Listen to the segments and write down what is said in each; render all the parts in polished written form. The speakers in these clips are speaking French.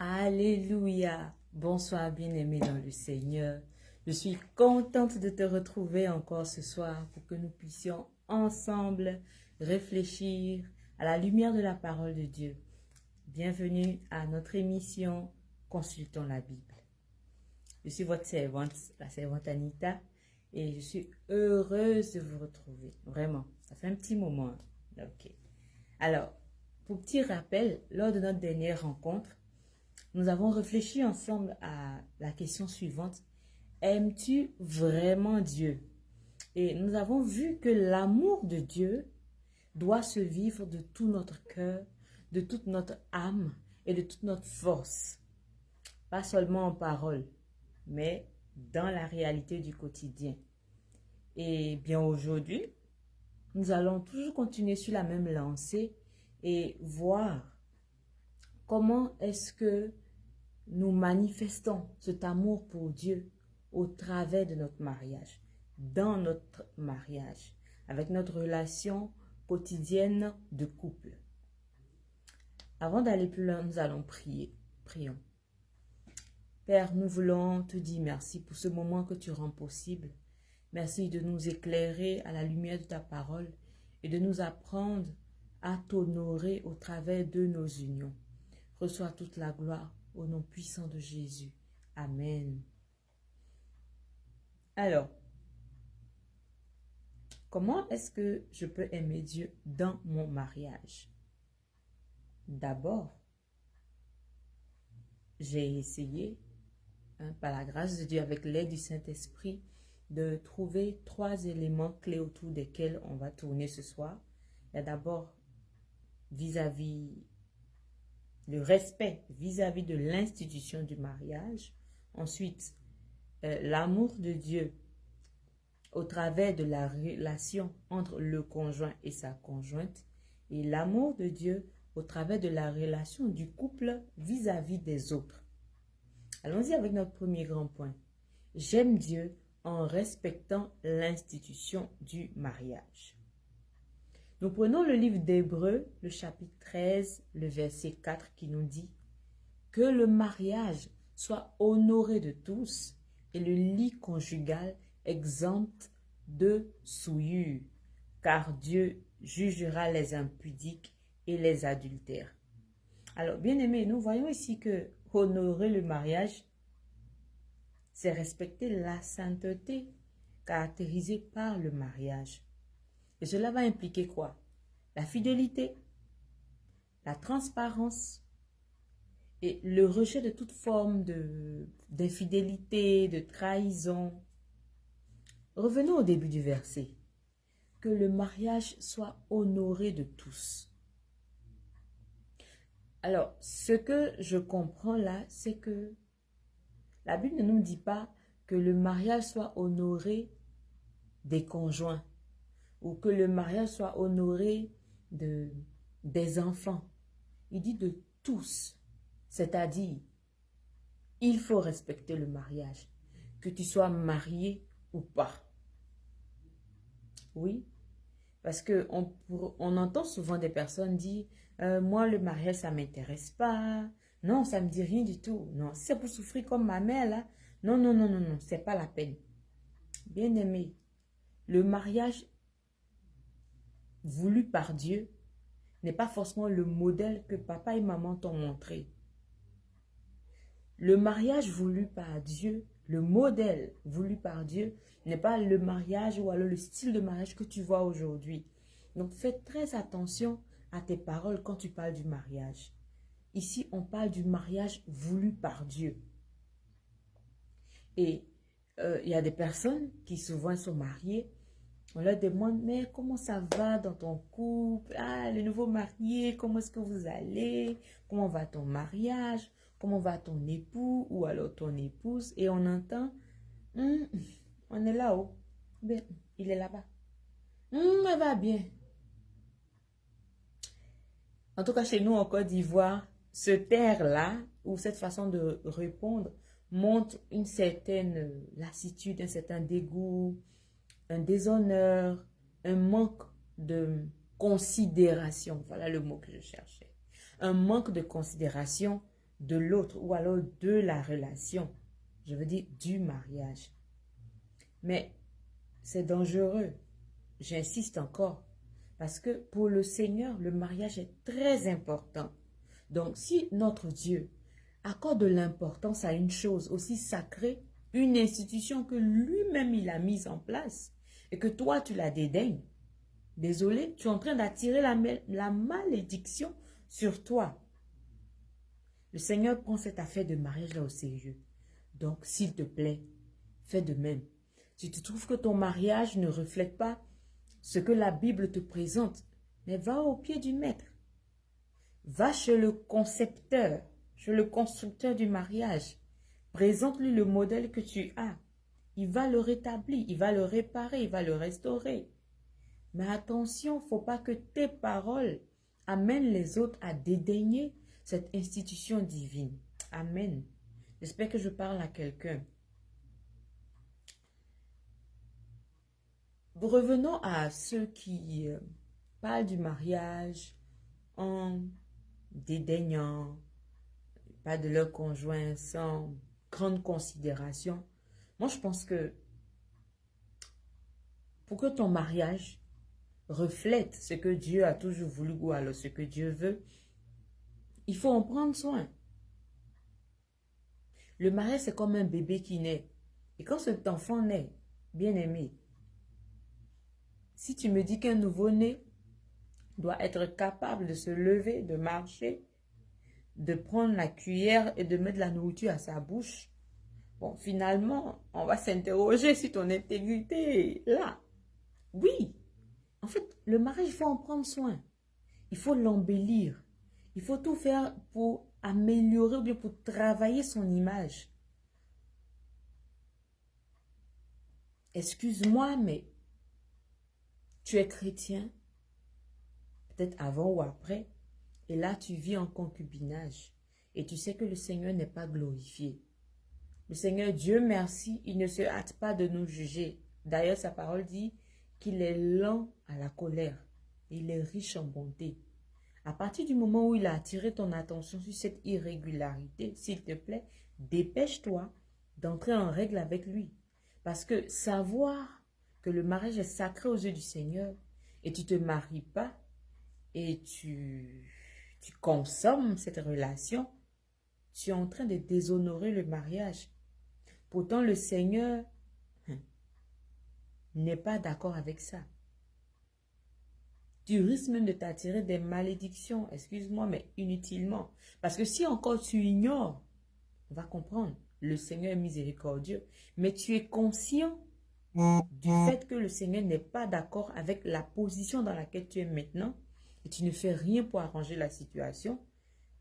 Alléluia. Bonsoir bien-aimés dans le Seigneur. Je suis contente de te retrouver encore ce soir pour que nous puissions ensemble réfléchir à la lumière de la parole de Dieu. Bienvenue à notre émission Consultons la Bible. Je suis votre servante, la servante Anita, et je suis heureuse de vous retrouver. Vraiment, ça fait un petit moment. Ok. Alors, pour petit rappel, lors de notre dernière rencontre, nous avons réfléchi ensemble à la question suivante. Aimes-tu vraiment Dieu? Et nous avons vu que l'amour de Dieu doit se vivre de tout notre cœur, de toute notre âme et de toute notre force. Pas seulement en parole, mais dans la réalité du quotidien. Et bien aujourd'hui, nous allons toujours continuer sur la même lancée et voir comment est-ce que nous manifestons cet amour pour Dieu au travers de notre mariage, dans notre mariage, avec notre relation quotidienne de couple. Avant d'aller plus loin, nous allons prier. Prions. Père, nous voulons te dire merci pour ce moment que tu rends possible. Merci de nous éclairer à la lumière de ta parole et de nous apprendre à t'honorer au travers de nos unions. Reçois toute la gloire au nom puissant de Jésus. Amen. Alors, comment est-ce que je peux aimer Dieu dans mon mariage? D'abord, j'ai essayé, par la grâce de Dieu, avec l'aide du Saint-Esprit, de trouver 3 éléments clés autour desquels on va tourner ce soir. Il y a d'abord vis-à-vis le respect vis-à-vis de l'institution du mariage. Ensuite, l'amour de Dieu au travers de la relation entre le conjoint et sa conjointe. Et l'amour de Dieu au travers de la relation du couple vis-à-vis des autres. Allons-y avec notre premier grand point. J'aime Dieu en respectant l'institution du mariage. Nous prenons le livre d'Hébreux, le chapitre 13, le verset 4 qui nous dit que le mariage soit honoré de tous et le lit conjugal exempt de souillure, car Dieu jugera les impudiques et les adultères. Alors, bien aimés, nous voyons ici que honorer le mariage, c'est respecter la sainteté caractérisée par le mariage. Et cela va impliquer quoi? La fidélité, la transparence et le rejet de toute forme d'infidélité, de trahison. Revenons au début du verset. Que le mariage soit honoré de tous. Alors, ce que je comprends là, c'est que la Bible ne nous dit pas que le mariage soit honoré des conjoints ou que le mariage soit honoré des enfants. Il dit de tous, c'est-à-dire, il faut respecter le mariage, que tu sois marié ou pas. Oui, parce qu'on entend souvent des personnes dire moi, le mariage, ça ne m'intéresse pas. Non, ça ne me dit rien du tout. Non, si c'est pour souffrir comme ma mère, là, non, non, non, non, non, c'est pas la peine. Bien aimé, le mariage voulu par Dieu n'est pas forcément le modèle que papa et maman t'ont montré. Le mariage voulu par Dieu, le modèle voulu par Dieu, n'est pas le mariage ou alors le style de mariage que tu vois aujourd'hui. Donc, fais très attention à tes paroles quand tu parles du mariage. Ici, on parle du mariage voulu par Dieu. Et il y a des personnes qui souvent sont mariées. On leur demande, mais comment ça va dans ton couple? Ah, le nouveau marié, comment est-ce que vous allez? Comment va ton mariage? Comment va ton époux ou alors ton épouse? Et on entend, on est là-haut. Ben, il est là-bas. Elle va bien. En tout cas, chez nous en Côte d'Ivoire, ce terre-là, ou cette façon de répondre, montre une certaine lassitude, un certain dégoût, un déshonneur, un manque de considération. Voilà le mot que je cherchais. Un manque de considération de l'autre ou alors de la relation. Je veux dire du mariage. Mais c'est dangereux. J'insiste encore. Parce que pour le Seigneur, le mariage est très important. Donc, si notre Dieu accorde de l'importance à une chose aussi sacrée, une institution que lui-même il a mise en place, et que toi tu la dédaignes, désolé, tu es en train d'attirer la malédiction sur toi. Le Seigneur prend cette affaire de mariage-là au sérieux. Donc, s'il te plaît, fais de même. Si tu trouves que ton mariage ne reflète pas ce que la Bible te présente, mais va au pied du maître. Va chez le concepteur, chez le constructeur du mariage. Présente-lui le modèle que tu as. Il va le rétablir, il va le réparer, il va le restaurer. Mais attention, il ne faut pas que tes paroles amènent les autres à dédaigner cette institution divine. Amen. J'espère que je parle à quelqu'un. Revenons à ceux qui parlent du mariage en dédaignant, pas de leur conjoint sans grande considération. Moi, je pense que pour que ton mariage reflète ce que Dieu a toujours voulu ou alors ce que Dieu veut, il faut en prendre soin. Le mariage, c'est comme un bébé qui naît. Et quand cet enfant naît, bien aimé, si tu me dis qu'un nouveau-né doit être capable de se lever, de marcher, de prendre la cuillère et de mettre la nourriture à sa bouche, bon, finalement, on va s'interroger sur ton intégrité là. Oui, en fait, le mariage, il faut en prendre soin. Il faut l'embellir. Il faut tout faire pour améliorer ou bien pour travailler son image. Excuse-moi, mais tu es chrétien, peut-être avant ou après, et là tu vis en concubinage, et tu sais que le Seigneur n'est pas glorifié. Le Seigneur, Dieu merci, il ne se hâte pas de nous juger. D'ailleurs, sa parole dit qu'il est lent à la colère, et il est riche en bonté. À partir du moment où il a attiré ton attention sur cette irrégularité, s'il te plaît, dépêche-toi d'entrer en règle avec lui. Parce que savoir que le mariage est sacré aux yeux du Seigneur et tu ne te maries pas et tu consommes cette relation, tu es en train de déshonorer le mariage. Pourtant, le Seigneur n'est pas d'accord avec ça. Tu risques même de t'attirer des malédictions, excuse-moi, mais inutilement. Parce que si encore tu ignores, on va comprendre, le Seigneur est miséricordieux, mais tu es conscient du fait que le Seigneur n'est pas d'accord avec la position dans laquelle tu es maintenant, et tu ne fais rien pour arranger la situation,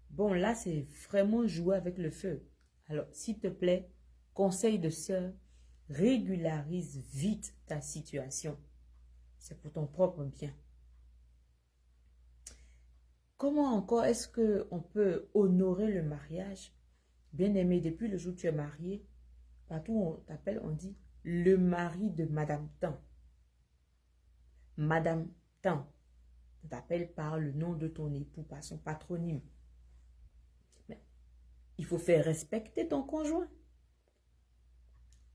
bon là c'est vraiment jouer avec le feu. Alors s'il te plaît, conseil de sœur, régularise vite ta situation. C'est pour ton propre bien. Comment encore est-ce qu'on peut honorer le mariage? Bien aimé, depuis le jour où tu es marié, partout où on t'appelle, on dit le mari de Madame Tan. Madame Tan. On t'appelle par le nom de ton époux, par son patronyme. Mais il faut faire respecter ton conjoint.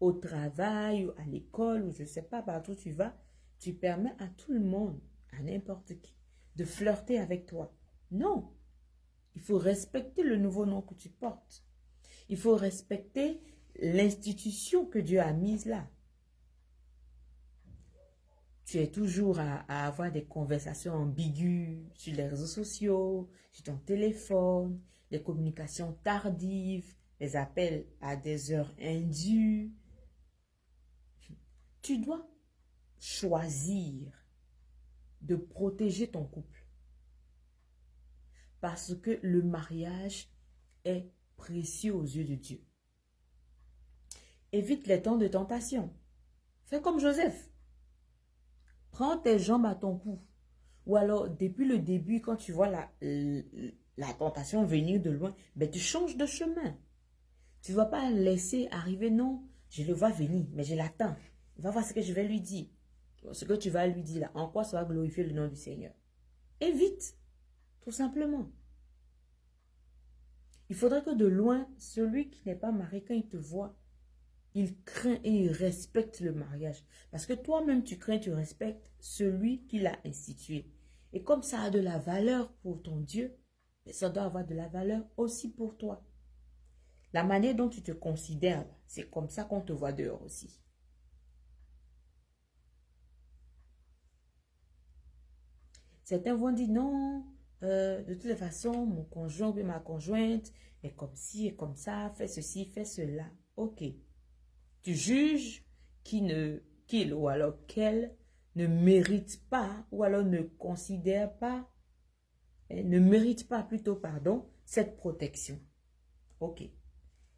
Au travail, ou à l'école, ou je ne sais pas, partout où tu vas, tu permets à tout le monde, à n'importe qui, de flirter avec toi. Non. Il faut respecter le nouveau nom que tu portes. Il faut respecter l'institution que Dieu a mise là. Tu es toujours à avoir des conversations ambiguës sur les réseaux sociaux, sur ton téléphone, les communications tardives, les appels à des heures indues. Tu dois choisir de protéger ton couple. Parce que le mariage est précieux aux yeux de Dieu. Évite les temps de tentation. Fais comme Joseph. Prends tes jambes à ton cou. Ou alors, depuis le début, quand tu vois la tentation venir de loin, ben, tu changes de chemin. Tu ne vas pas laisser arriver, non, je le vois venir, mais je l'attends. Il va voir ce que je vais lui dire. Ce que tu vas lui dire là, en quoi ça va glorifier le nom du Seigneur. Évite, tout simplement. Il faudrait que de loin, celui qui n'est pas marié, quand il te voit, il craint et il respecte le mariage. Parce que toi-même, tu crains, tu respectes celui qui l'a institué. Et comme ça a de la valeur pour ton Dieu, ça doit avoir de la valeur aussi pour toi. La manière dont tu te considères, c'est comme ça qu'on te voit dehors aussi. Certains vont dire non, de toutes les façons, mon conjoint ou ma conjointe est comme ci et comme ça, fait ceci, fait cela. Ok. Tu juges qu'il ou alors qu'elle ne mérite pas ou alors ne considère pas, ne mérite pas plutôt, pardon, cette protection. Ok.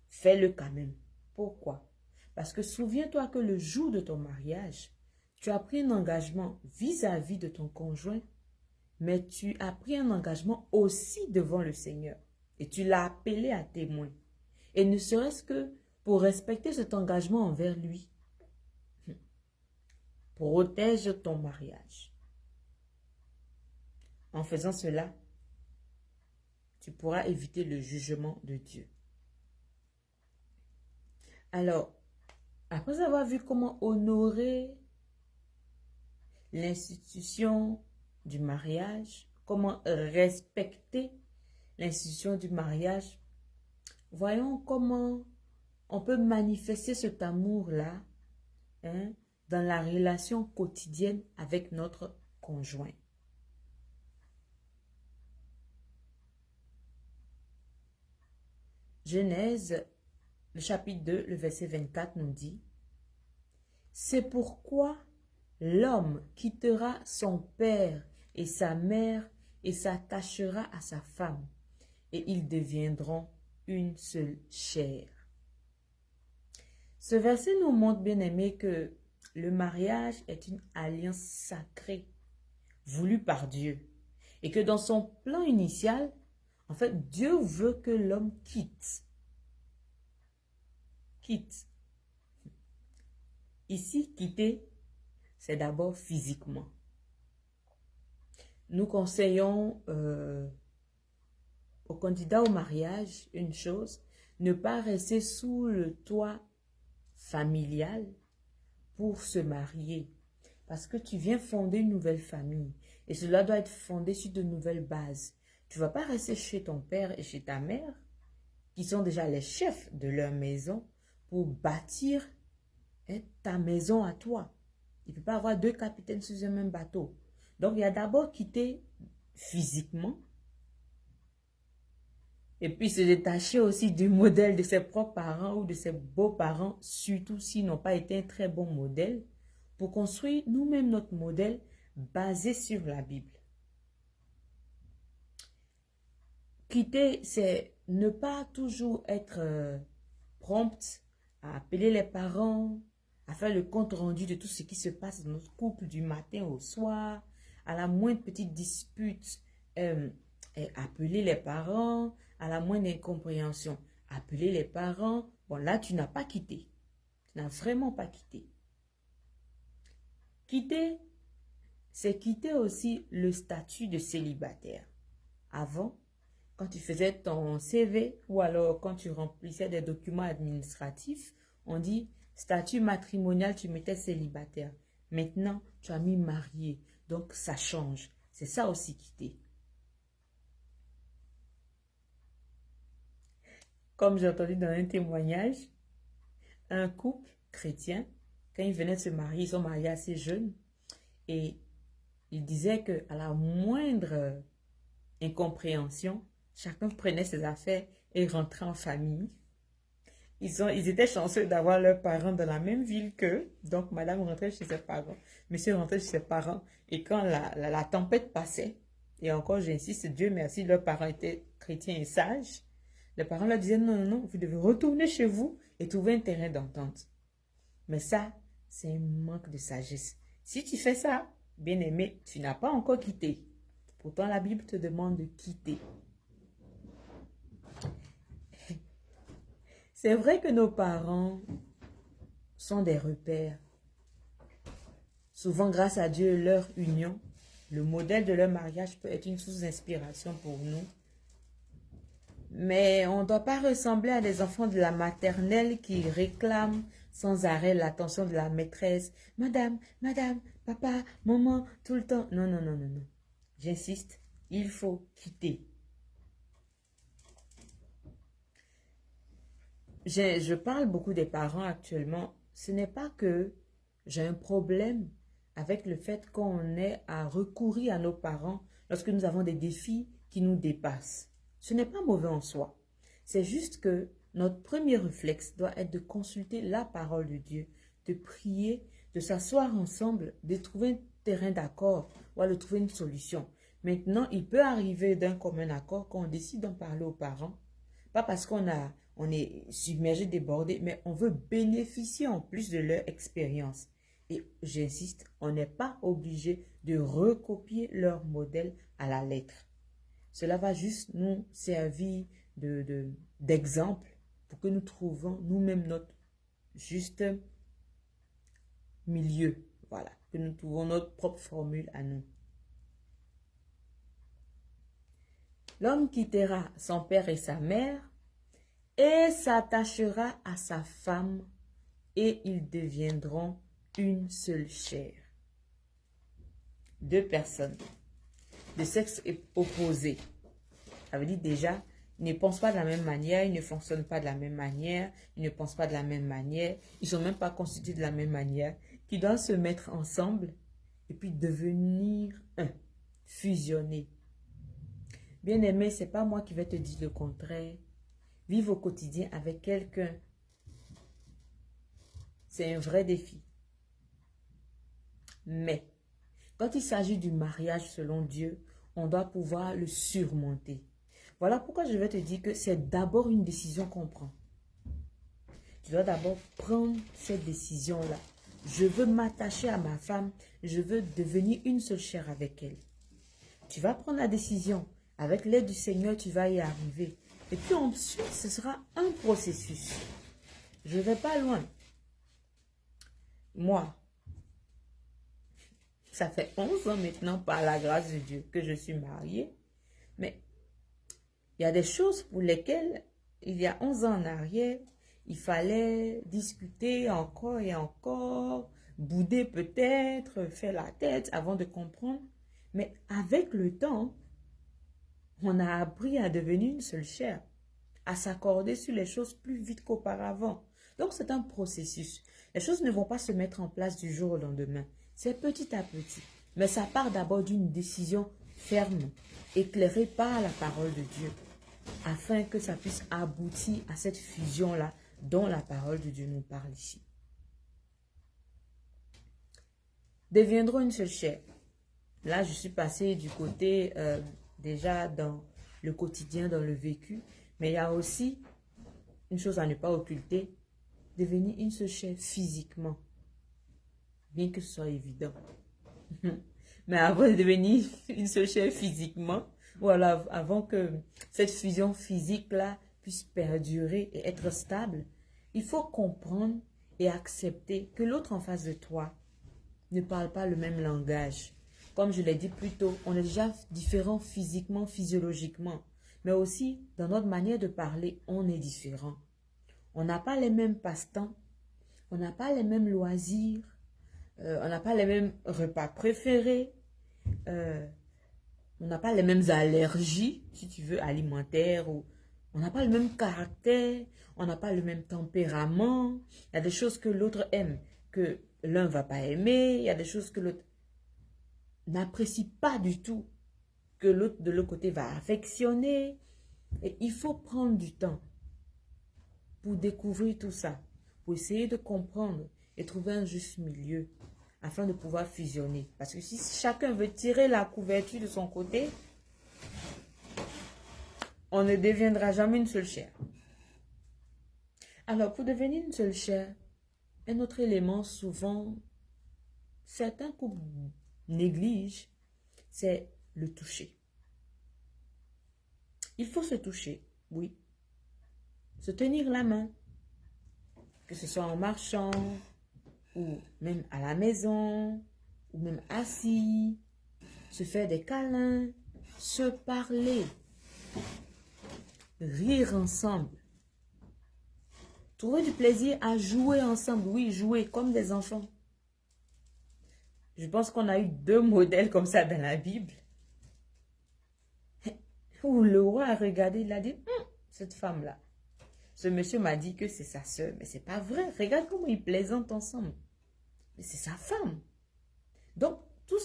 Fais-le quand même. Pourquoi? Parce que souviens-toi que le jour de ton mariage, tu as pris un engagement vis-à-vis de ton conjoint, mais tu as pris un engagement aussi devant le Seigneur. Et tu l'as appelé à témoin. Et ne serait-ce que pour respecter cet engagement envers lui, protège ton mariage. En faisant cela, tu pourras éviter le jugement de Dieu. Alors, après avoir vu comment honorer l'institution du mariage, comment respecter l'institution du mariage, voyons comment on peut manifester cet amour-là dans la relation quotidienne avec notre conjoint. Genèse, le chapitre 2, le verset 24 nous dit: c'est pourquoi l'homme quittera son père et sa mère et s'attachera à sa femme, et ils deviendront une seule chair. Ce verset nous montre, bien aimé, que le mariage est une alliance sacrée, voulue par Dieu, et que dans son plan initial, en fait, Dieu veut que l'homme quitte. Quitte. Ici, quitter, c'est d'abord physiquement. Nous conseillons aux candidats au mariage une chose: ne pas rester sous le toit familial pour se marier. Parce que tu viens fonder une nouvelle famille. Et cela doit être fondé sur de nouvelles bases. Tu ne vas pas rester chez ton père et chez ta mère, qui sont déjà les chefs de leur maison, pour bâtir ta maison à toi. Il ne peut pas avoir deux capitaines sur un même bateau. Donc, il y a d'abord quitter physiquement. Et puis, se détacher aussi du modèle de ses propres parents ou de ses beaux-parents, surtout s'ils n'ont pas été un très bon modèle, pour construire nous-mêmes notre modèle basé sur la Bible. Quitter, c'est ne pas toujours être prompte à appeler les parents, à faire le compte rendu de tout ce qui se passe dans notre couple du matin au soir, à la moindre petite dispute, appeler les parents, à la moindre incompréhension, appeler les parents. Bon, là, tu n'as pas quitté. Tu n'as vraiment pas quitté. Quitter, c'est quitter aussi le statut de célibataire. Avant, quand tu faisais ton CV ou alors quand tu remplissais des documents administratifs, on dit statut matrimonial, tu mettais célibataire. Maintenant, tu as mis marié. Donc, ça change. C'est ça aussi quitter. Comme j'ai entendu dans un témoignage, un couple chrétien, quand ils venaient de se marier, ils sont mariés assez jeunes, et ils disaient qu'à la moindre incompréhension, chacun prenait ses affaires et rentrait en famille. Ils étaient chanceux d'avoir leurs parents dans la même ville qu'eux. Donc, madame rentrait chez ses parents, monsieur rentrait chez ses parents. Et quand la tempête passait, et encore j'insiste, Dieu merci, leurs parents étaient chrétiens et sages, les parents leur disaient non, non, non, vous devez retourner chez vous et trouver un terrain d'entente. Mais ça, c'est un manque de sagesse. Si tu fais ça, bien aimé, tu n'as pas encore quitté. Pourtant, la Bible te demande de quitter. C'est vrai que nos parents sont des repères. Souvent, grâce à Dieu, leur union, le modèle de leur mariage peut être une source d'inspiration pour nous. Mais on ne doit pas ressembler à des enfants de la maternelle qui réclament sans arrêt l'attention de la maîtresse. Madame, madame, papa, maman, tout le temps. Non, non, non, non, non. J'insiste, il faut quitter. Je parle beaucoup des parents actuellement. Ce n'est pas que j'ai un problème avec le fait qu'on ait à recourir à nos parents lorsque nous avons des défis qui nous dépassent. Ce n'est pas mauvais en soi. C'est juste que notre premier réflexe doit être de consulter la parole de Dieu, de prier, de s'asseoir ensemble, de trouver un terrain d'accord ou de trouver une solution. Maintenant, il peut arriver d'un commun accord qu'on décide d'en parler aux parents. Pas parce on est submergé, débordé, mais on veut bénéficier en plus de leur expérience. Et j'insiste, on n'est pas obligé de recopier leur modèle à la lettre. Cela va juste nous servir d'exemple pour que nous trouvions nous-mêmes notre juste milieu. Voilà, que nous trouvons notre propre formule à nous. L'homme quittera son père et sa mère et s'attachera à sa femme et ils deviendront une seule chair. Deux personnes de sexe opposé. Ça veut dire déjà, ils ne pensent pas de la même manière, ils ne fonctionnent pas de la même manière, ils ne pensent pas de la même manière, ils ne sont même pas constitués de la même manière, qui doivent se mettre ensemble et puis devenir un, fusionner. Bien-aimé, ce n'est pas moi qui vais te dire le contraire. Vivre au quotidien avec quelqu'un, c'est un vrai défi. Mais, quand il s'agit du mariage selon Dieu, on doit pouvoir le surmonter. Voilà pourquoi je vais te dire que c'est d'abord une décision qu'on prend. Tu dois d'abord prendre cette décision-là. Je veux m'attacher à ma femme, je veux devenir une seule chair avec elle. Tu vas prendre la décision. Avec l'aide du Seigneur, tu vas y arriver. Et puis ensuite, ce sera un processus. Je ne vais pas loin. Moi, ça fait 11 ans maintenant, par la grâce de Dieu, que je suis mariée. Mais il y a des choses pour lesquelles, il y a 11 ans en arrière, il fallait discuter encore et encore, bouder peut-être, faire la tête avant de comprendre. Mais avec le temps, on a appris à devenir une seule chair, à s'accorder sur les choses plus vite qu'auparavant. Donc c'est un processus. Les choses ne vont pas se mettre en place du jour au lendemain. C'est petit à petit. Mais ça part d'abord d'une décision ferme, éclairée par la parole de Dieu, afin que ça puisse aboutir à cette fusion-là dont la parole de Dieu nous parle ici. Deviendront une seule chair. Là, je suis passée du côté déjà dans le quotidien, dans le vécu, mais il y a aussi une chose à ne pas occulter, devenir une seule chair physiquement, bien que ce soit évident. Mais avant de devenir une seule chair physiquement, voilà, avant que cette fusion physique-là puisse perdurer et être stable, il faut comprendre et accepter que l'autre en face de toi ne parle pas le même langage. Comme je l'ai dit plus tôt, on est déjà différents physiquement, physiologiquement, mais aussi dans notre manière de parler, on est différent. On n'a pas les mêmes passe-temps, on n'a pas les mêmes loisirs, on n'a pas les mêmes repas préférés, on n'a pas les mêmes allergies, si tu veux, alimentaires, ou on n'a pas le même caractère, on n'a pas le même tempérament. Il y a des choses que l'autre aime, que l'un ne va pas aimer, il y a des choses que l'autre n'apprécie pas du tout, que l'autre de l'autre côté va affectionner. Et il faut prendre du temps pour découvrir tout ça, pour essayer de comprendre et trouver un juste milieu afin de pouvoir fusionner. Parce que si chacun veut tirer la couverture de son côté, on ne deviendra jamais une seule chair. Alors, pour devenir une seule chair, un autre élément souvent, certains couples négligent, c'est le toucher. Il faut se toucher, oui. Se tenir la main, que ce soit en marchant, ou même à la maison, ou même assis, se faire des câlins, se parler. rire ensemble. Trouver du plaisir à jouer ensemble. Oui, jouer comme des enfants. Je pense qu'on a eu 2 modèles comme ça dans la Bible. Où le roi a regardé, il a dit, cette femme-là. Ce monsieur m'a dit que c'est sa sœur. Mais c'est pas vrai. Regarde comment ils plaisantent ensemble. Mais c'est sa femme. Donc, tout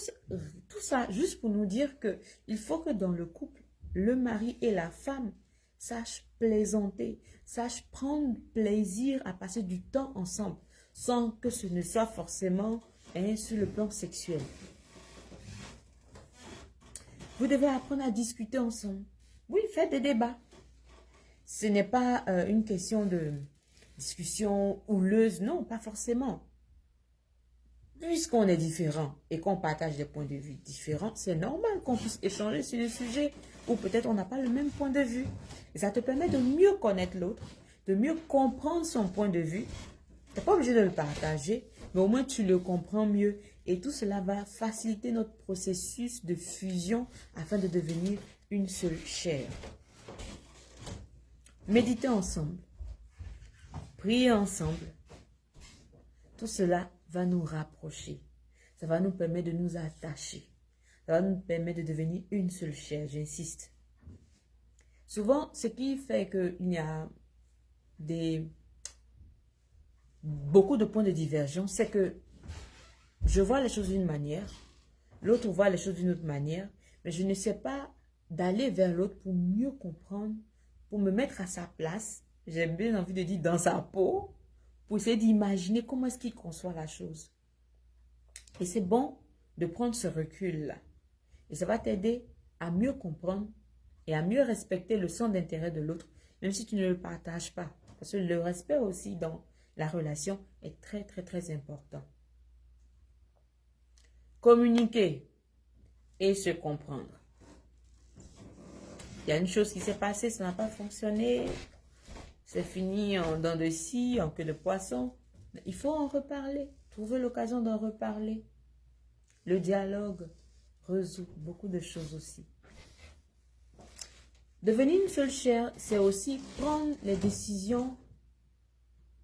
ça, juste pour nous dire que il faut que dans le couple, le mari et la femme sachent plaisanter, sachent prendre plaisir à passer du temps ensemble, sans que ce ne soit forcément sur le plan sexuel. Vous devez apprendre à discuter ensemble. Oui, faites des débats. Ce n'est pas une question de discussion houleuse, non, pas forcément. Puisqu'on est différent et qu'on partage des points de vue différents, c'est normal qu'on puisse échanger sur des sujets où peut-être on n'a pas le même point de vue. Et ça te permet de mieux connaître l'autre, de mieux comprendre son point de vue. Tu n'es pas obligé de le partager, mais au moins tu le comprends mieux. Et tout cela va faciliter notre processus de fusion afin de devenir une seule chair. Méditez ensemble. Priez ensemble. Tout cela va nous rapprocher. Ça va nous permettre de nous attacher. Ça va nous permettre de devenir une seule chair, j'insiste. Souvent, ce qui fait qu'il y a beaucoup de points de divergence, c'est que je vois les choses d'une manière, l'autre voit les choses d'une autre manière, mais je ne sais pas d'aller vers l'autre pour mieux comprendre, pour me mettre à sa place, j'ai bien envie de dire dans sa peau, pour essayer d'imaginer comment est-ce qu'il conçoit la chose. Et c'est bon de prendre ce recul-là. Et ça va t'aider à mieux comprendre et à mieux respecter le centre d'intérêt de l'autre, même si tu ne le partages pas. Parce que le respect aussi dans la relation est très, très, très important. Communiquer et se comprendre. Il y a une chose qui s'est passée, ça n'a pas fonctionné. C'est fini en dents de scie, en queue de poisson. Il faut en reparler. Trouver l'occasion d'en reparler. Le dialogue résout beaucoup de choses aussi. Devenir une seule chair, c'est aussi prendre les décisions,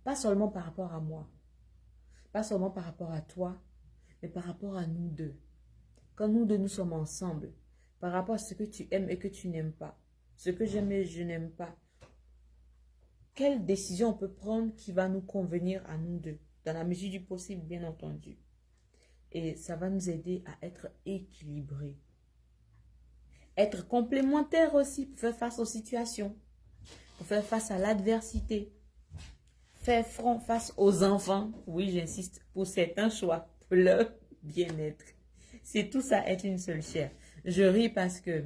pas seulement par rapport à moi, pas seulement par rapport à toi, mais par rapport à nous deux. Quand nous deux nous sommes ensemble, par rapport à ce que tu aimes et que tu n'aimes pas, ce que j'aime et je n'aime pas, quelle décision on peut prendre qui va nous convenir à nous deux, dans la mesure du possible, bien entendu. Et ça va nous aider à être équilibrés. Être complémentaires aussi pour faire face aux situations, pour faire face à l'adversité, faire front face aux enfants. Oui, j'insiste, pour certains choix, pour leur bien-être. C'est tout ça, être une seule chair. Je ris parce que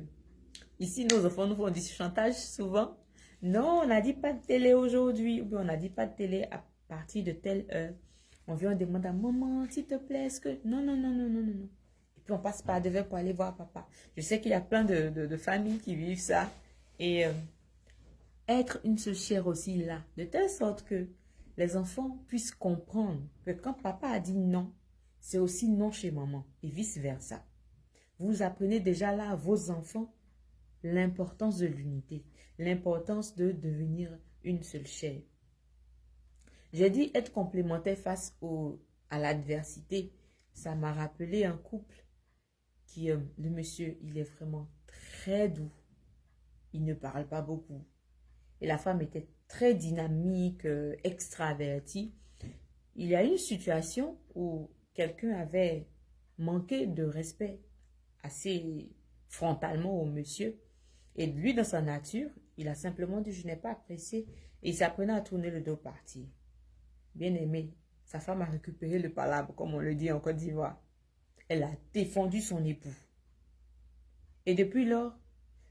ici, nos enfants nous font du chantage souvent. Non, on n'a dit pas de télé aujourd'hui. Ou bien on n'a dit pas de télé à partir de telle heure. On vient, on demande à maman, s'il te plaît, est-ce que... Non, non, non, non, non, non, non. Et puis on passe par devant pour aller voir papa. Je sais qu'il y a plein de familles qui vivent ça. Et être une seule chair aussi là. De telle sorte que les enfants puissent comprendre que quand papa a dit non, c'est aussi non chez maman. Et vice versa. Vous apprenez déjà là à vos enfants l'importance de l'unité, l'importance de devenir une seule chair. J'ai dit être complémentaire face à l'adversité. Ça m'a rappelé un couple qui, le monsieur, il est vraiment très doux. Il ne parle pas beaucoup. Et la femme était très dynamique, extravertie. Il y a une situation où quelqu'un avait manqué de respect assez frontalement au monsieur. Et lui, dans sa nature, il a simplement dit, je n'ai pas apprécié. Et il s'apprenait à tourner le dos partir. Bien aimé, sa femme a récupéré le palabre, comme on le dit en Côte d'Ivoire. Elle a défendu son époux. Et depuis lors,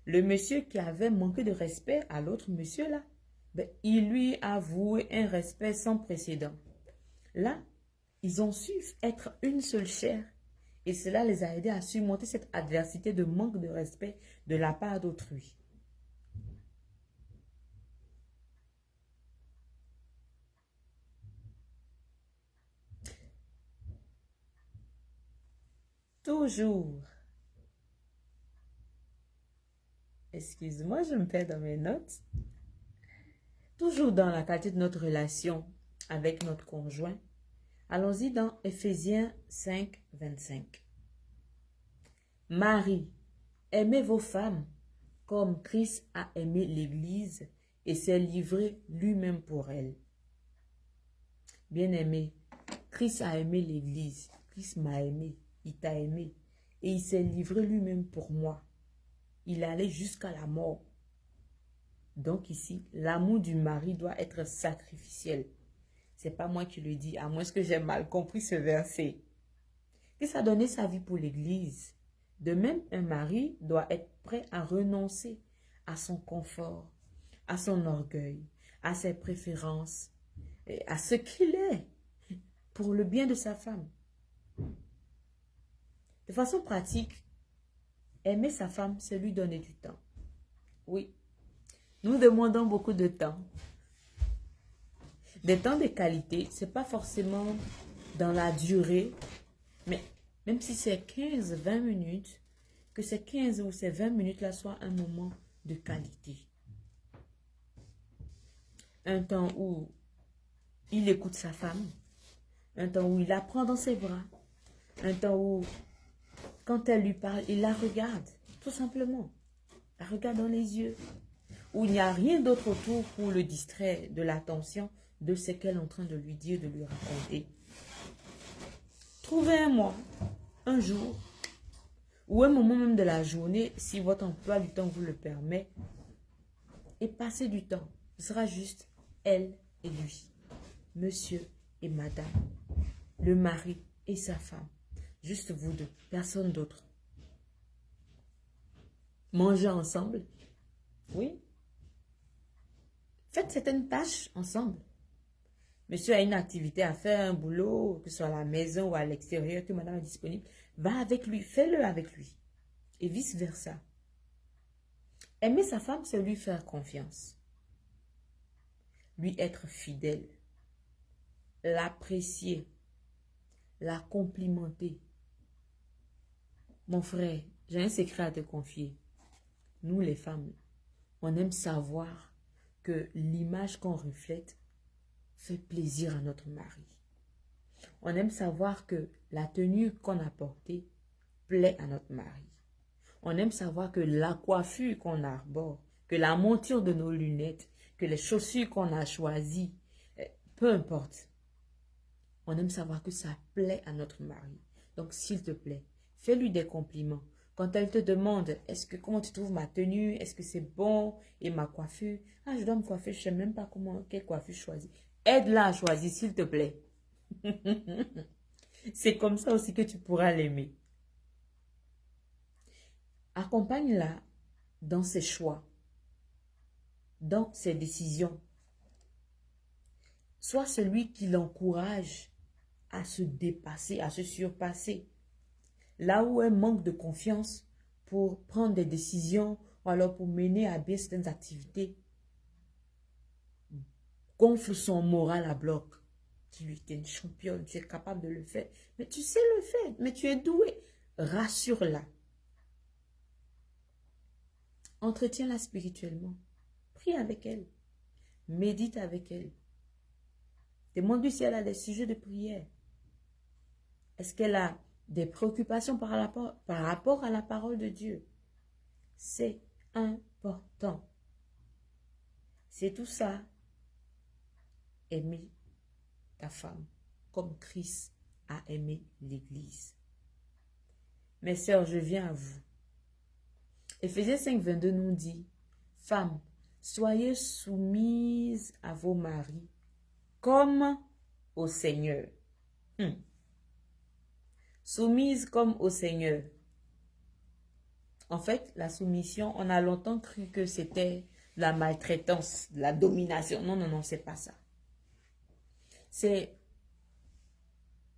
le monsieur qui avait manqué de respect à l'autre monsieur là, ben, il lui a voué un respect sans précédent. Là, ils ont su être une seule chair. Et cela les a aidés à surmonter cette adversité de manque de respect de la part d'autrui. Toujours Excuse-moi, je me perds dans mes notes. Toujours dans la qualité de notre relation avec notre conjoint, allons-y dans Éphésiens 5, 25. Marie, aimez vos femmes comme Christ a aimé l'Église et s'est livré lui-même pour elle. Bien-aimé, Christ a aimé l'Église. Christ m'a aimé, il t'a aimé et il s'est livré lui-même pour moi. Il est allé jusqu'à la mort. Donc ici, l'amour du mari doit être sacrificiel. C'est pas moi qui le dis, à moins que j'ai mal compris ce verset. Christ a donné sa vie pour l'Église. De même, un mari doit être prêt à renoncer à son confort, à son orgueil, à ses préférences, à ce qu'il est pour le bien de sa femme. De façon pratique, aimer sa femme, c'est lui donner du temps. Oui, nous demandons beaucoup de temps. Des temps de qualité, ce n'est pas forcément dans la durée, mais même si c'est 15-20 minutes, que ces 15 ou ces 20 minutes-là soient un moment de qualité. Un temps où il écoute sa femme, un temps où il la prend dans ses bras, un temps où, quand elle lui parle, il la regarde, tout simplement. La regarde dans les yeux, où il n'y a rien d'autre autour pour le distraire de l'attention de ce qu'elle est en train de lui dire, de lui raconter. Trouvez un mois, un jour, ou un moment même de la journée, si votre emploi du temps vous le permet, et passez du temps. Ce sera juste elle et lui, monsieur et madame, le mari et sa femme. Juste vous deux, personne d'autre. Mangez ensemble. Oui. Faites certaines tâches ensemble. Monsieur a une activité à faire, un boulot, que ce soit à la maison ou à l'extérieur, que madame est disponible. Va avec lui, fais-le avec lui. Et vice-versa. Aimer sa femme, c'est lui faire confiance. Lui être fidèle. L'apprécier. La complimenter. Mon frère, j'ai un secret à te confier. Nous les femmes, on aime savoir que l'image qu'on reflète fait plaisir à notre mari. On aime savoir que la tenue qu'on a portée plaît à notre mari. On aime savoir que la coiffure qu'on arbore, que la monture de nos lunettes, que les chaussures qu'on a choisies, peu importe. On aime savoir que ça plaît à notre mari. Donc, s'il te plaît, fais-lui des compliments. Quand elle te demande, comment tu trouves ma tenue? Est-ce que c'est bon? Et ma coiffure? Ah, je dois me coiffer, je ne sais même pas quelle coiffure choisir. Aide-la à choisir, s'il te plaît. C'est comme ça aussi que tu pourras l'aimer. Accompagne-la dans ses choix, dans ses décisions. Sois celui qui l'encourage à se dépasser, à se surpasser. Là où elle manque de confiance pour prendre des décisions ou alors pour mener à bien certaines activités, gonfle son moral à bloc. Dis-lui, tu es une championne, tu es capable de le faire. Mais tu sais le faire, mais tu es doué. Rassure-la. Entretiens-la spirituellement. Prie avec elle. Médite avec elle. Demande-lui si elle a des sujets de prière. Est-ce qu'elle a des préoccupations par rapport à la parole de Dieu? C'est important. C'est tout ça. Aimer ta femme comme Christ a aimé l'Église. Mes sœurs, je viens à vous. Éphésiens 5, 22 nous dit, femmes, soyez soumises à vos maris comme au Seigneur. Soumise comme au Seigneur. En fait, la soumission, on a longtemps cru que c'était la maltraitance, la domination. Non, non, non, c'est pas ça. C'est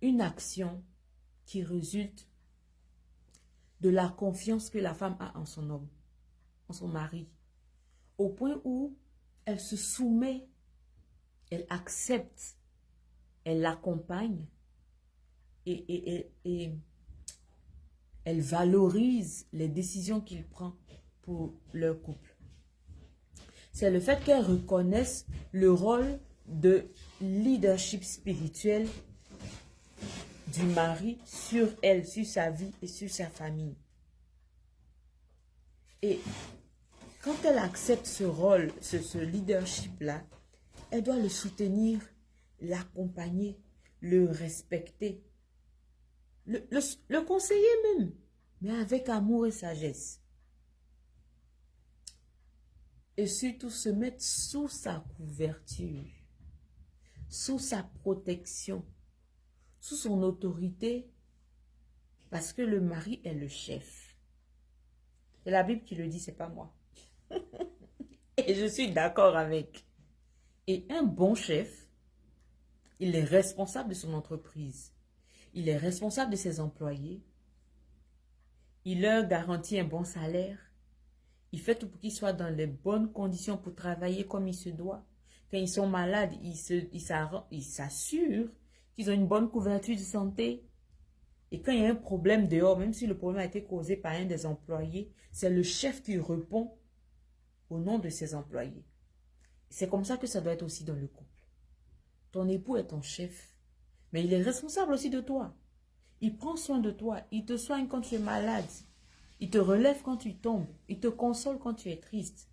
une action qui résulte de la confiance que la femme a en son homme, en son mari, au point où elle se soumet, elle accepte, elle l'accompagne et elle valorise les décisions qu'il prend pour leur couple. C'est le fait qu'elles reconnaissent le rôle de leadership spirituel du mari sur elle, sur sa vie et sur sa famille. Et quand elle accepte ce rôle, ce leadership-là, elle doit le soutenir, l'accompagner, le respecter, le conseiller même, mais avec amour et sagesse. Et surtout se mettre sous sa couverture, sous sa protection, sous son autorité, parce que le mari est le chef. C'est la Bible qui le dit, c'est pas moi. Et je suis d'accord avec. Et un bon chef, il est responsable de son entreprise. Il est responsable de ses employés. Il leur garantit un bon salaire. Il fait tout pour qu'ils soient dans les bonnes conditions pour travailler comme il se doit. Quand ils sont malades, il s'assure qu'ils ont une bonne couverture de santé. Et quand il y a un problème dehors, même si le problème a été causé par un des employés, c'est le chef qui répond au nom de ses employés. C'est comme ça que ça doit être aussi dans le couple. Ton époux est ton chef, mais il est responsable aussi de toi. Il prend soin de toi, il te soigne quand tu es malade, il te relève quand tu tombes, il te console quand tu es triste.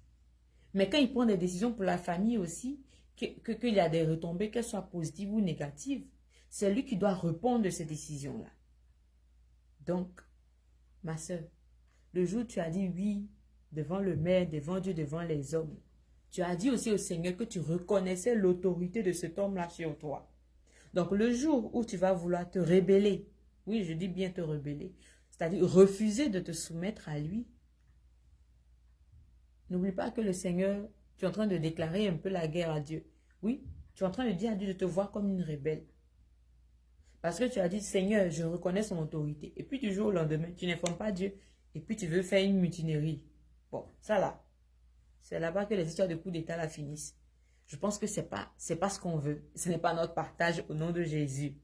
Mais quand il prend des décisions pour la famille aussi, qu'il y a des retombées, qu'elles soient positives ou négatives, c'est lui qui doit répondre de ces décisions-là. Donc, ma soeur, le jour où tu as dit oui devant le maire, devant Dieu, devant les hommes, tu as dit aussi au Seigneur que tu reconnaissais l'autorité de cet homme-là sur toi. Donc, le jour où tu vas vouloir te rebeller, oui, je dis bien te rebeller, c'est-à-dire refuser de te soumettre à lui, n'oublie pas que le Seigneur, tu es en train de déclarer un peu la guerre à Dieu. Oui, tu es en train de dire à Dieu de te voir comme une rebelle. Parce que tu as dit, Seigneur, je reconnais son autorité. Et puis du jour au lendemain, tu n'informes pas Dieu. Et puis tu veux faire une mutinerie. Bon, ça là, c'est là-bas que les histoires de coups d'état là finissent. Je pense que c'est pas ce qu'on veut. Ce n'est pas notre partage au nom de Jésus.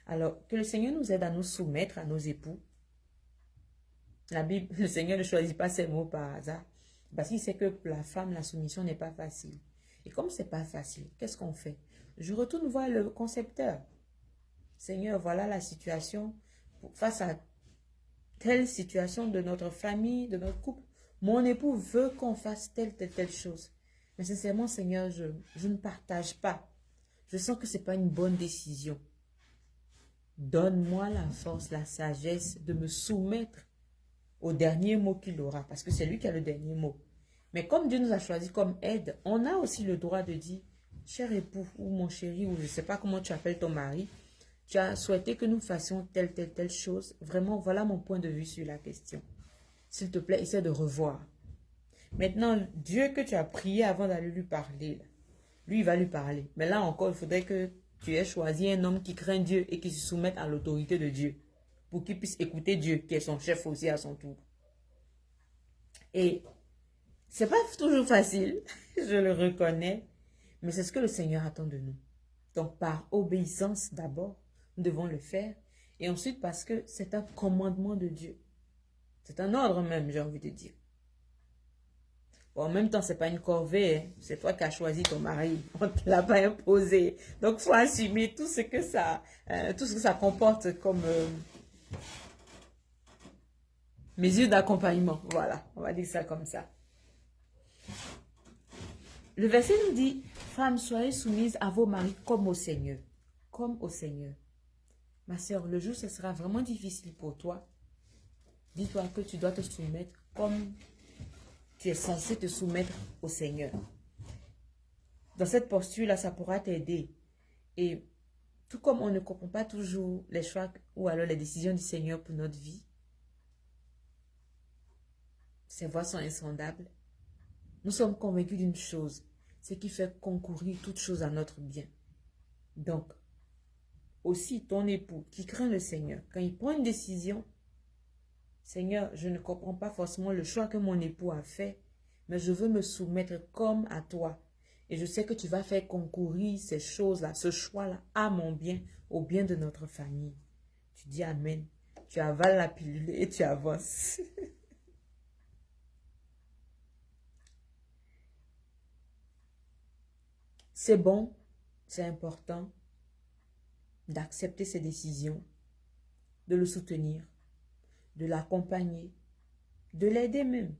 Alors, que le Seigneur nous aide à nous soumettre à nos époux. La Bible, le Seigneur ne choisit pas ses mots par hasard. Parce qu'il sait que pour la femme, la soumission n'est pas facile. Et comme c'est pas facile, qu'est-ce qu'on fait? Je retourne voir le concepteur. Seigneur, voilà la situation. Face à telle situation de notre famille, de notre couple, mon époux veut qu'on fasse telle chose. Mais sincèrement, Seigneur, je ne partage pas. Je sens que ce n'est pas une bonne décision. Donne-moi la force, la sagesse de me soumettre au dernier mot qu'il aura, parce que c'est lui qui a le dernier mot. Mais comme Dieu nous a choisi comme aide, on a aussi le droit de dire, cher époux ou mon chéri, ou je ne sais pas comment tu appelles ton mari, tu as souhaité que nous fassions telle chose. Vraiment, voilà mon point de vue sur la question. S'il te plaît, essaie de revoir. Maintenant, Dieu que tu as prié avant d'aller lui parler, là, lui, il va lui parler. Mais là encore, il faudrait que tu aies choisi un homme qui craint Dieu et qui se soumette à l'autorité de Dieu, pour qu'il puisse écouter Dieu, qui est son chef aussi à son tour. Et c'est pas toujours facile, je le reconnais, mais c'est ce que le Seigneur attend de nous. Donc, par obéissance d'abord, nous devons le faire. Et ensuite, parce que c'est un commandement de Dieu. C'est un ordre même, j'ai envie de dire. Bon, en même temps, ce n'est pas une corvée. Hein. C'est toi qui as choisi ton mari. On ne te l'a pas imposé. Donc, il faut assumer tout ce que ça comporte comme mesure d'accompagnement. Voilà, on va dire ça comme ça. Le verset nous dit, « Femmes, soyez soumises à vos maris comme au Seigneur. » Comme au Seigneur. Ma soeur, le jour, ce sera vraiment difficile pour toi. Dis-toi que tu dois te soumettre comme tu es censé te soumettre au Seigneur. Dans cette posture-là, ça pourra t'aider. Et tout comme on ne comprend pas toujours les choix ou alors les décisions du Seigneur pour notre vie, ses voies sont insondables. Nous sommes convaincus d'une chose, c'est qu'il fait concourir toutes choses à notre bien. Donc, aussi ton époux qui craint le Seigneur, quand il prend une décision, Seigneur, je ne comprends pas forcément le choix que mon époux a fait, mais je veux me soumettre comme à toi. Et je sais que tu vas faire concourir ces choses-là, ce choix-là, à mon bien, au bien de notre famille. Tu dis Amen. Tu avales la pilule et tu avances. c'est bon, c'est important d'accepter ses décisions, de le soutenir, de l'accompagner, de l'aider même.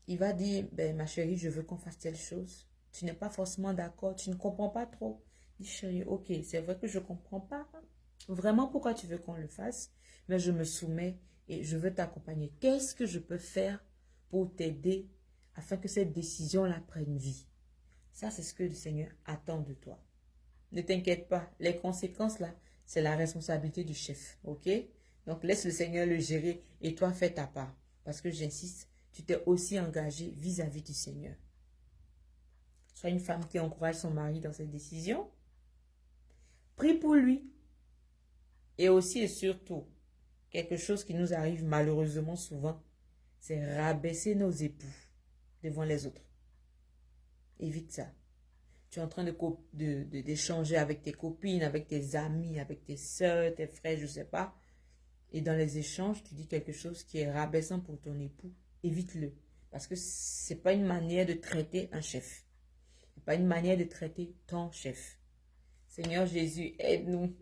Il va dire, ben, ma chérie, je veux qu'on fasse telle chose. Tu n'es pas forcément d'accord, tu ne comprends pas trop. Dis, chérie, ok, c'est vrai que je ne comprends pas vraiment pourquoi tu veux qu'on le fasse, mais je me soumets et je veux t'accompagner. Qu'est-ce que je peux faire pour t'aider afin que cette décision-là prenne vie? Ça, c'est ce que le Seigneur attend de toi. Ne t'inquiète pas, les conséquences là, c'est la responsabilité du chef, ok? Donc laisse le Seigneur le gérer et toi fais ta part. Parce que j'insiste, tu t'es aussi engagé vis-à-vis du Seigneur. Sois une femme qui encourage son mari dans ses décisions. Prie pour lui. Et aussi et surtout, quelque chose qui nous arrive malheureusement souvent, c'est rabaisser nos époux devant les autres. Évite ça. Tu es en train d'échanger avec tes copines, avec tes amis, avec tes soeurs, tes frères, je ne sais pas. Et dans les échanges, tu dis quelque chose qui est rabaissant pour ton époux. Évite-le. Parce que ce n'est pas une manière de traiter un chef. Ce n'est pas une manière de traiter ton chef. Seigneur Jésus, aide-nous.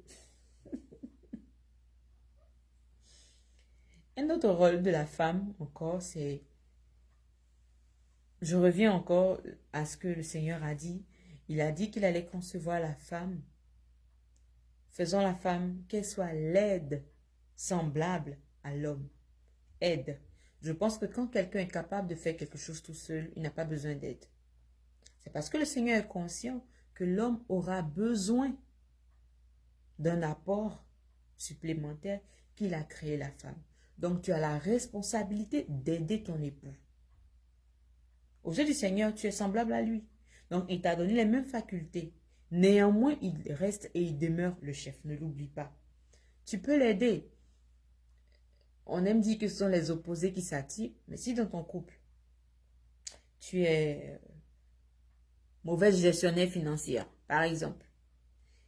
Un autre rôle de la femme, encore, c'est... Je reviens encore à ce que le Seigneur a dit. Il a dit qu'il allait concevoir la femme. Faisons la femme qu'elle soit laide, semblable à l'homme. Aide. Je pense que quand quelqu'un est capable de faire quelque chose tout seul, il n'a pas besoin d'aide. C'est parce que le Seigneur est conscient que l'homme aura besoin d'un apport supplémentaire qu'il a créé la femme. Donc, tu as la responsabilité d'aider ton époux. Aux yeux du Seigneur, tu es semblable à lui. Donc, il t'a donné les mêmes facultés. Néanmoins, il reste et il demeure le chef. Ne l'oublie pas. Tu peux l'aider. On aime dire que ce sont les opposés qui s'attirent. Mais si dans ton couple, tu es mauvaise gestionnaire financière, par exemple,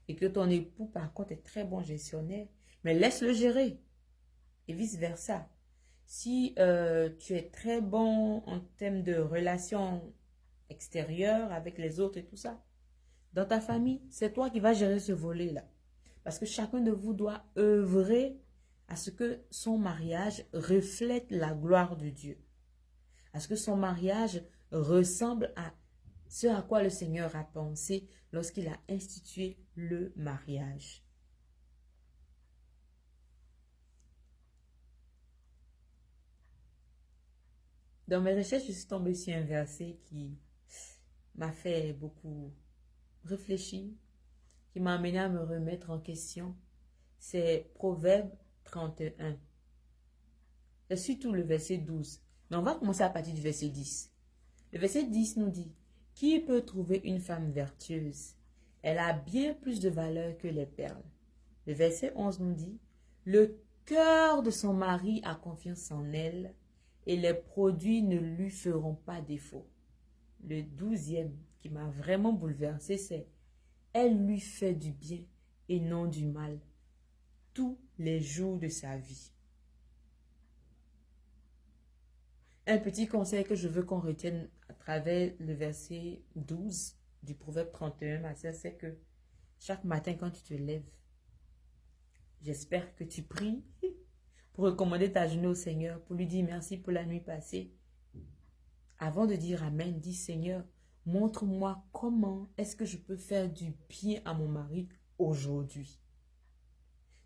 et que ton époux, par contre, est très bon gestionnaire, mais laisse-le gérer. Et vice-versa. Si tu es très bon en termes de relations extérieures avec les autres et tout ça, dans ta famille, c'est toi qui vas gérer ce volet-là. Parce que chacun de vous doit œuvrer à ce que son mariage reflète la gloire de Dieu. À ce que son mariage ressemble à ce à quoi le Seigneur a pensé lorsqu'il a institué le mariage. Dans mes recherches, je suis tombée sur un verset qui m'a fait beaucoup réfléchir, qui m'a amené à me remettre en question. C'est Proverbe 31. C'est surtout le verset 12. Mais on va commencer à partir du verset 10. Le verset 10 nous dit, « Qui peut trouver une femme vertueuse? Elle a bien plus de valeur que les perles. » Le verset 11 nous dit, « Le cœur de son mari a confiance en elle, et les produits ne lui feront pas défaut. » Le 12e qui m'a vraiment bouleversée, c'est « Elle lui fait du bien et non du mal, tous les jours de sa vie. » Un petit conseil que je veux qu'on retienne à travers le verset 12 du Proverbe 31, ma sœur, c'est que chaque matin quand tu te lèves, j'espère que tu pries pour recommander ta journée au Seigneur, pour lui dire merci pour la nuit passée. Avant de dire Amen, dis Seigneur, montre-moi comment est-ce que je peux faire du bien à mon mari aujourd'hui.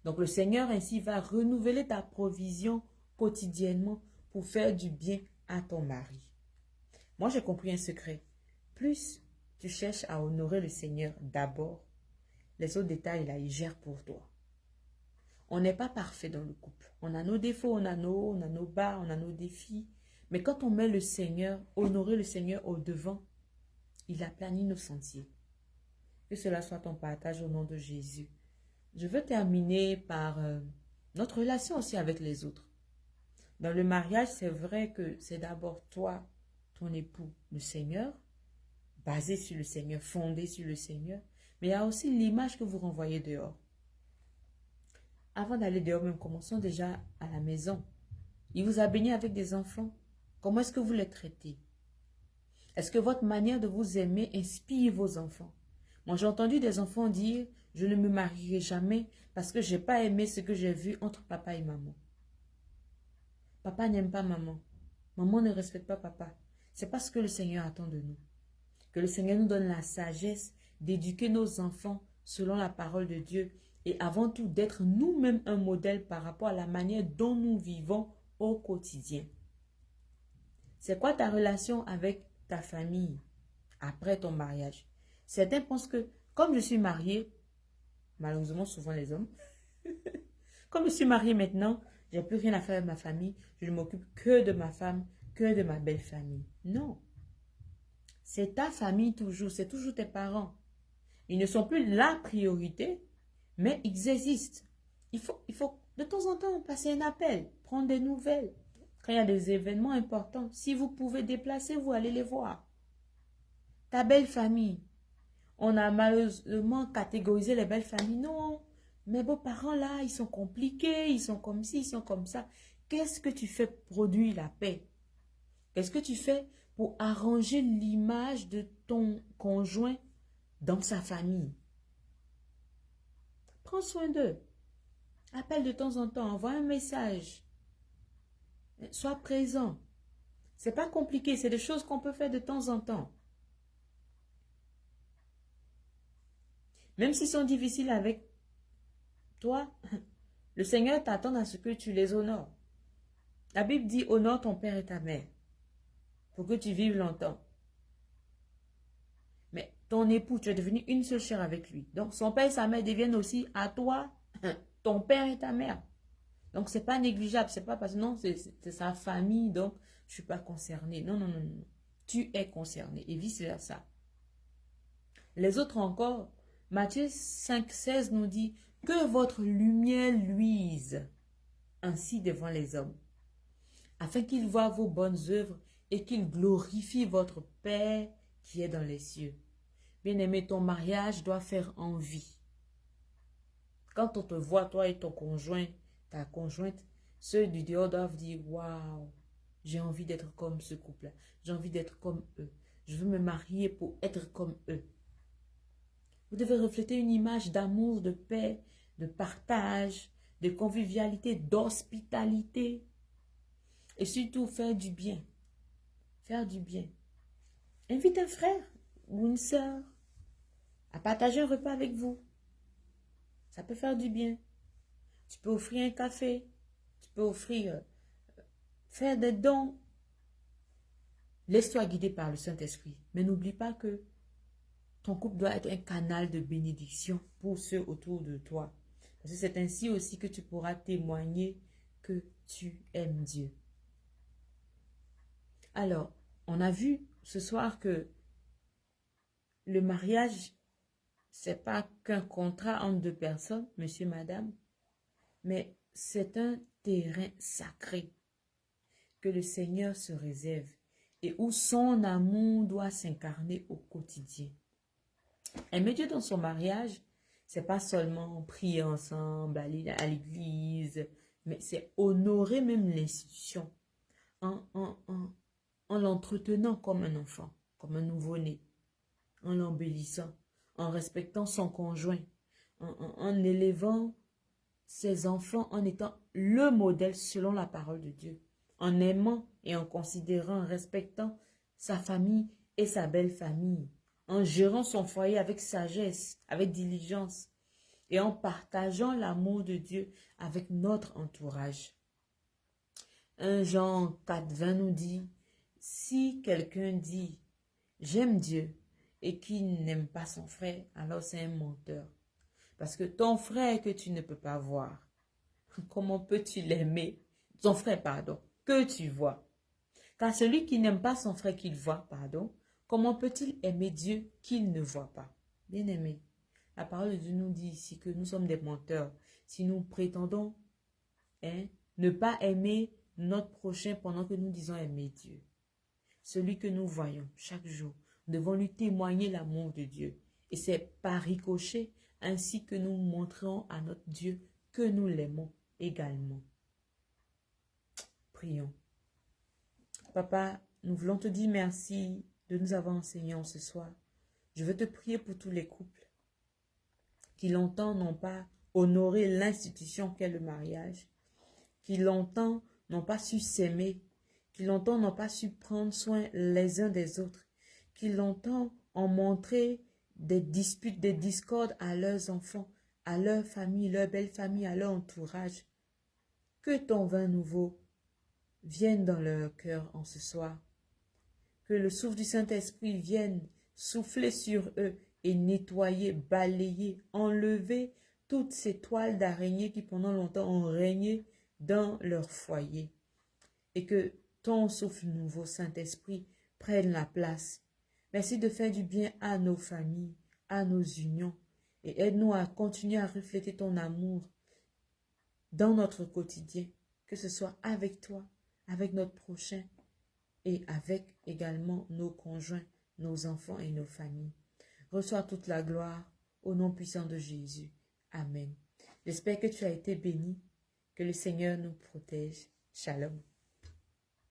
Donc le Seigneur ainsi va renouveler ta provision quotidiennement pour faire du bien à ton mari. Moi, j'ai compris un secret. Plus tu cherches à honorer le Seigneur d'abord, les autres détails, là, il gère pour toi. On n'est pas parfait dans le couple. On a nos défauts, on a nos bas, on a nos défis. Mais quand on met le Seigneur, honorer le Seigneur au devant, il aplanit nos sentiers. Que cela soit ton partage au nom de Jésus. Je veux terminer par notre relation aussi avec les autres. Dans le mariage, c'est vrai que c'est d'abord toi, ton époux, le Seigneur, basé sur le Seigneur, fondé sur le Seigneur. Mais il y a aussi l'image que vous renvoyez dehors. Avant d'aller dehors, même commençons déjà à la maison. Il vous a béni avec des enfants. Comment est-ce que vous les traitez? Est-ce que votre manière de vous aimer inspire vos enfants? Moi, j'ai entendu des enfants dire, je ne me marierai jamais parce que je n'ai pas aimé ce que j'ai vu entre papa et maman. Papa n'aime pas maman. Maman ne respecte pas papa. C'est pas ce que le Seigneur attend de nous. Que le Seigneur nous donne la sagesse d'éduquer nos enfants selon la parole de Dieu et avant tout d'être nous-mêmes un modèle par rapport à la manière dont nous vivons au quotidien. C'est quoi ta relation avec ta famille après ton mariage? Certains pensent que comme je suis mariée, malheureusement souvent les hommes, comme je suis mariée maintenant, j'ai plus rien à faire avec ma famille, je ne m'occupe que de ma femme, que de ma belle famille. Non. C'est ta famille toujours, c'est toujours tes parents. Ils ne sont plus la priorité, mais ils existent. Il faut de temps en temps passer un appel, prendre des nouvelles. Quand il y a des événements importants, si vous pouvez déplacer-vous, allez les voir. Ta belle famille. On a malheureusement catégorisé les belles familles. Non, mes beaux-parents là, ils sont compliqués, ils sont comme ci, ils sont comme ça. Qu'est-ce que tu fais pour produire la paix? Qu'est-ce que tu fais pour arranger l'image de ton conjoint dans sa famille? Prends soin d'eux. Appelle de temps en temps, envoie un message. Sois présent. C'est pas compliqué, c'est des choses qu'on peut faire de temps en temps. Même s'ils sont difficiles avec toi, le Seigneur t'attend à ce que tu les honores. La Bible dit, honore ton père et ta mère pour que tu vives longtemps. Mais ton époux, tu es devenu une seule chair avec lui. Donc, son père et sa mère deviennent aussi à toi, ton père et ta mère. Donc, c'est pas négligeable. C'est pas parce que non, c'est sa famille, donc je suis pas concernée. Non, non, non, non. Tu es concerné et vice-versa. Les autres encore, Matthieu 5,16 nous dit que votre lumière luise ainsi devant les hommes, afin qu'ils voient vos bonnes œuvres et qu'ils glorifient votre Père qui est dans les cieux. Bien-aimé, ton mariage doit faire envie. Quand on te voit, toi et ton conjoint, ta conjointe, ceux du dehors doivent dire, waouh, j'ai envie d'être comme ce couple-là. J'ai envie d'être comme eux. Je veux me marier pour être comme eux. Vous devez refléter une image d'amour, de paix, de partage, de convivialité, d'hospitalité. Et surtout, faire du bien. Faire du bien. Invite un frère ou une sœur à partager un repas avec vous. Ça peut faire du bien. Tu peux offrir un café. Tu peux offrir, faire des dons. Laisse-toi guider par le Saint-Esprit. Mais n'oublie pas que ton couple doit être un canal de bénédiction pour ceux autour de toi. Parce que c'est ainsi aussi que tu pourras témoigner que tu aimes Dieu. Alors, on a vu ce soir que le mariage, c'est pas qu'un contrat entre deux personnes, monsieur, madame, mais c'est un terrain sacré que le Seigneur se réserve et où son amour doit s'incarner au quotidien. Aimer Dieu dans son mariage, c'est pas seulement prier ensemble, aller à l'église, mais c'est honorer même l'institution en l'entretenant comme un enfant, comme un nouveau-né, en l'embellissant, en respectant son conjoint, en élevant ses enfants, en étant le modèle selon la parole de Dieu, en aimant et en considérant, en respectant sa famille et sa belle famille, en gérant son foyer avec sagesse, avec diligence et en partageant l'amour de Dieu avec notre entourage. 1 Jean 4,20 nous dit, si quelqu'un dit « j'aime Dieu » et qu'il n'aime pas son frère, alors c'est un menteur. Parce que ton frère que tu ne peux pas voir, comment peux-tu l'aimer? Ton frère, pardon, que tu vois. Car celui qui n'aime pas son frère qu'il voit, pardon, comment peut-il aimer Dieu qu'il ne voit pas? Bien-aimé, la parole de Dieu nous dit ici que nous sommes des menteurs. Si nous prétendons ne pas aimer notre prochain pendant que nous disons aimer Dieu. Celui que nous voyons chaque jour, nous devons lui témoigner l'amour de Dieu. Et c'est par ricochet ainsi que nous montrons à notre Dieu que nous l'aimons également. Prions. Papa, nous voulons te dire merci de nous avoir enseigné en ce soir. Je veux te prier pour tous les couples qui longtemps n'ont pas honoré l'institution qu'est le mariage, qui longtemps n'ont pas su s'aimer, qui longtemps n'ont pas su prendre soin les uns des autres, qui longtemps ont montré des disputes, des discordes à leurs enfants, à leur famille, leur belle famille, à leur entourage. Que ton vin nouveau vienne dans leur cœur en ce soir. Que le souffle du Saint-Esprit vienne souffler sur eux et nettoyer, balayer, enlever toutes ces toiles d'araignée qui pendant longtemps ont régné dans leur foyer. Et que ton souffle nouveau, Saint-Esprit, prenne la place. Merci de faire du bien à nos familles, à nos unions. Et aide-nous à continuer à refléter ton amour dans notre quotidien. Que ce soit avec toi, avec notre prochain et avec également nos conjoints, nos enfants et nos familles. Reçois toute la gloire au nom puissant de Jésus. Amen. J'espère que tu as été béni. Que le Seigneur nous protège. Shalom.